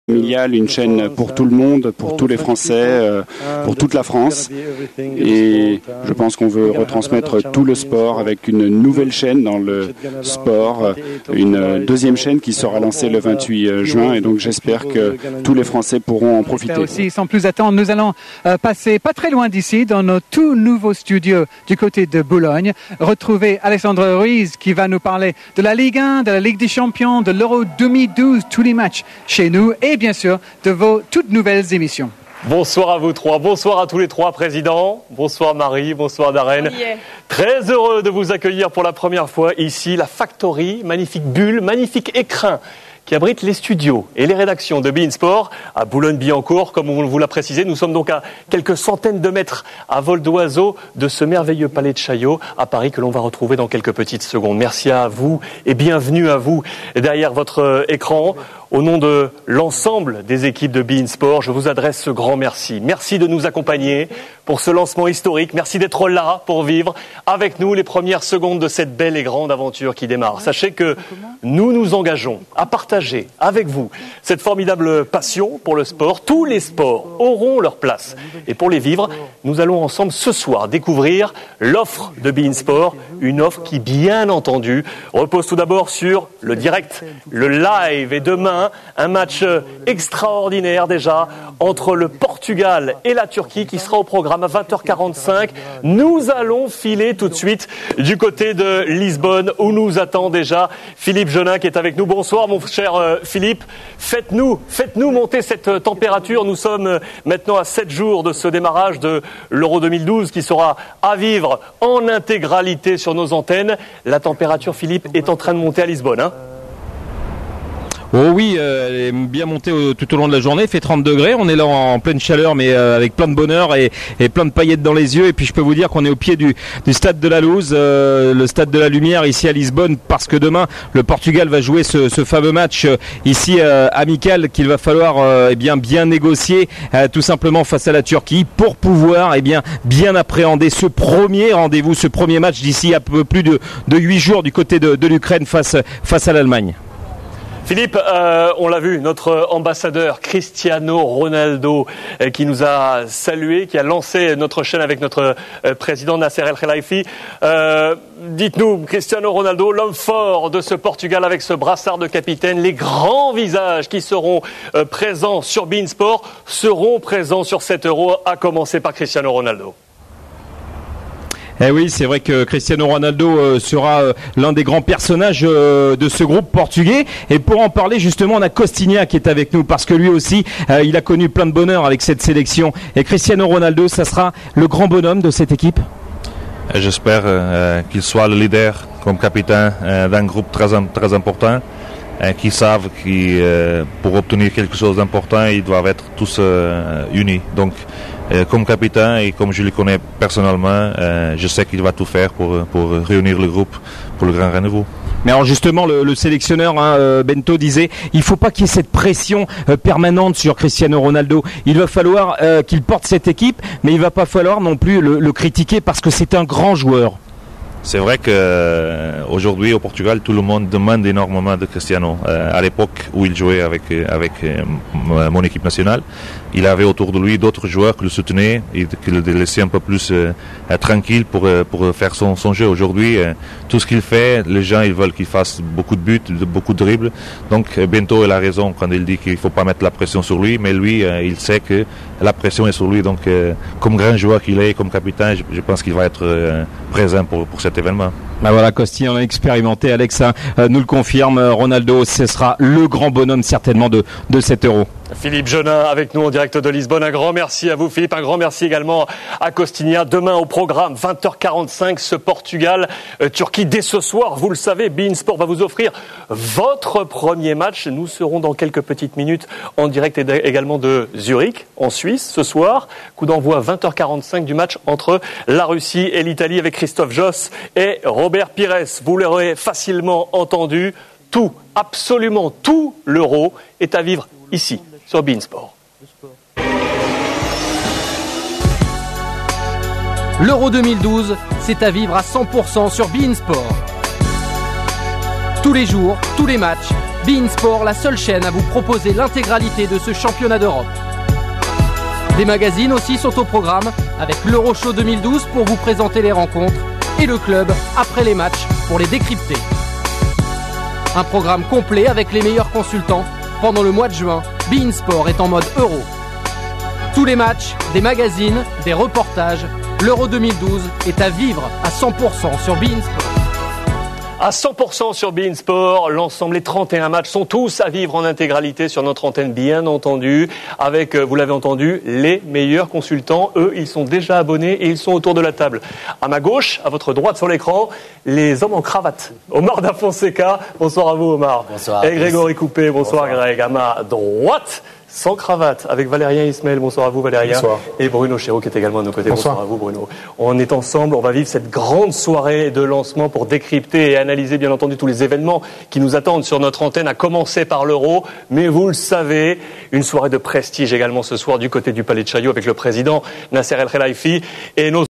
familiale, une chaîne pour tout le monde, pour tous les Français, pour toute la France. Et je pense qu'on veut retransmettre tout le sport avec une nouvelle chaîne dans le sport, une deuxième chaîne qui sera lancée le 28 juin. Et donc j'espère que tous les Français pourront en profiter. Aussi, sans plus attendre, nous allons passer pas très loin d'ici, dans nos tout nouveaux studios du côté de Boulogne, retrouver Alexandre Ruiz qui va nous parler de la Ligue 1, de la Ligue des Champions, de l'Euro 2012, tous les matchs chez nous et bien sûr de vos toutes nouvelles émissions. Bonsoir à vous trois, bonsoir à tous les trois présidents, bonsoir Marie, bonsoir Darren. Très heureux de vous accueillir pour la première fois ici, la Factory, magnifique bulle, magnifique écrin qui abrite les studios et les rédactions de beIN Sport à Boulogne-Billancourt. Comme on vous l'a précisé, nous sommes donc à quelques centaines de mètres à vol d'oiseau de ce merveilleux palais de Chaillot à Paris que l'on va retrouver dans quelques petites secondes. Merci à vous et bienvenue à vous derrière votre écran. Au nom de l'ensemble des équipes de beIN Sport, je vous adresse ce grand merci. Merci de nous accompagner pour ce lancement historique. Merci d'être là pour vivre avec nous les premières secondes de cette belle et grande aventure qui démarre. Sachez que nous nous engageons à partager avec vous cette formidable passion pour le sport. Tous les sports auront leur place. Et pour les vivre, nous allons ensemble ce soir découvrir l'offre de beIN Sport. Une offre qui, bien entendu, repose tout d'abord sur le direct, le live. Et demain, un match extraordinaire déjà entre le Portugal et la Turquie qui sera au programme à 20h45. Nous allons filer tout de suite du côté de Lisbonne où nous attend déjà Philippe Jeunin qui est avec nous. Bonsoir mon cher Philippe. Faites-nous monter cette température. Nous sommes maintenant à 7 jours de ce démarrage de l'Euro 2012 qui sera à vivre en intégralité sur nos antennes. La température, Philippe, est en train de monter à Lisbonne, hein ? Oh oui, elle est bien montée tout au long de la journée, il fait 30 degrés, on est là en pleine chaleur mais avec plein de bonheur et plein de paillettes dans les yeux. Et puis je peux vous dire qu'on est au pied du stade de la Luz, le stade de la Lumière ici à Lisbonne, parce que demain le Portugal va jouer ce fameux match ici amical qu'il va falloir bien négocier tout simplement face à la Turquie pour pouvoir bien appréhender ce premier rendez-vous, ce premier match d'ici à peu plus de 8 jours du côté de l'Ukraine face à l'Allemagne. Philippe, on l'a vu, notre ambassadeur Cristiano Ronaldo qui nous a salués, qui a lancé notre chaîne avec notre président Nasser El Khelaifi. Dites-nous, Cristiano Ronaldo, l'homme fort de ce Portugal avec ce brassard de capitaine, les grands visages qui seront présents sur beIN Sport seront présents sur cet Euro, à commencer par Cristiano Ronaldo. Eh oui, c'est vrai que Cristiano Ronaldo sera l'un des grands personnages de ce groupe portugais. Et pour en parler, justement, on a Costinha qui est avec nous parce que lui aussi, il a connu plein de bonheur avec cette sélection. Et Cristiano Ronaldo, ça sera le grand bonhomme de cette équipe ? J'espère qu'il soit le leader comme capitaine d'un groupe très important. Qui savent que pour obtenir quelque chose d'important, ils doivent être tous unis. Donc, comme capitaine et comme je le connais personnellement, je sais qu'il va tout faire pour réunir le groupe pour le grand rendez-vous. Mais alors justement, le sélectionneur Bento disait, il faut pas qu'il y ait cette pression permanente sur Cristiano Ronaldo. Il va falloir qu'il porte cette équipe, mais il va pas falloir non plus le critiquer parce que c'est un grand joueur. C'est vrai qu'aujourd'hui au Portugal, tout le monde demande énormément de Cristiano. À l'époque où il jouait avec mon équipe nationale, il avait autour de lui d'autres joueurs qui le soutenaient et qui le laissaient un peu plus tranquille pour faire son jeu. Aujourd'hui, tout ce qu'il fait, les gens ils veulent qu'il fasse beaucoup de buts, beaucoup de dribbles. Donc Bento il a raison quand il dit qu'il ne faut pas mettre la pression sur lui, mais lui il sait que la pression est sur lui. Donc comme grand joueur qu'il est, comme capitaine, je pense qu'il va être présent pour cet événement. Ben voilà, Costi, on a expérimenté, Alex nous le confirme, Ronaldo, ce sera le grand bonhomme certainement de cet Euro. Philippe Jeunin avec nous en direct de Lisbonne. Un grand merci à vous Philippe, un grand merci également à Costinha. Demain au programme 20h45 ce Portugal-Turquie. Dès ce soir, vous le savez, beIN Sport va vous offrir votre premier match. Nous serons dans quelques petites minutes en direct également de Zurich en Suisse ce soir. Coup d'envoi 20h45 du match entre la Russie et l'Italie avec Christophe Josse et Robert Pires. Vous l'aurez facilement entendu, tout, absolument tout l'Euro est à vivre ici sur beIN Sport. L'Euro 2012, c'est à vivre à 100% sur beIN Sport. Tous les jours, tous les matchs, beIN Sport, la seule chaîne à vous proposer l'intégralité de ce championnat d'Europe. Des magazines aussi sont au programme avec l'Euroshow 2012 pour vous présenter les rencontres et le club après les matchs pour les décrypter. Un programme complet avec les meilleurs consultants. Pendant le mois de juin, beIN Sport est en mode Euro. Tous les matchs, des magazines, des reportages, l'Euro 2012 est à vivre à 100% sur beIN Sport. À 100% sur beIN Sport, l'ensemble, les 31 matchs sont tous à vivre en intégralité sur notre antenne, bien entendu, avec, vous l'avez entendu, les meilleurs consultants. Eux, ils sont déjà abonnés et ils sont autour de la table. À ma gauche, à votre droite sur l'écran, les hommes en cravate. Omar Da Fonseca, bonsoir à vous Omar. Bonsoir. Et Grégory Coupé, bonsoir Greg. À ma droite, sans cravate, avec Valérien Ismaël. Bonsoir à vous Valérien. Bonsoir. Et Bruno Chéreau qui est également à nos côtés. Bonsoir. Bonsoir à vous Bruno. On est ensemble, on va vivre cette grande soirée de lancement pour décrypter et analyser bien entendu tous les événements qui nous attendent sur notre antenne, à commencer par l'Euro. Mais vous le savez, une soirée de prestige également ce soir du côté du Palais de Chaillot avec le président Nasser El Khelaifi et nos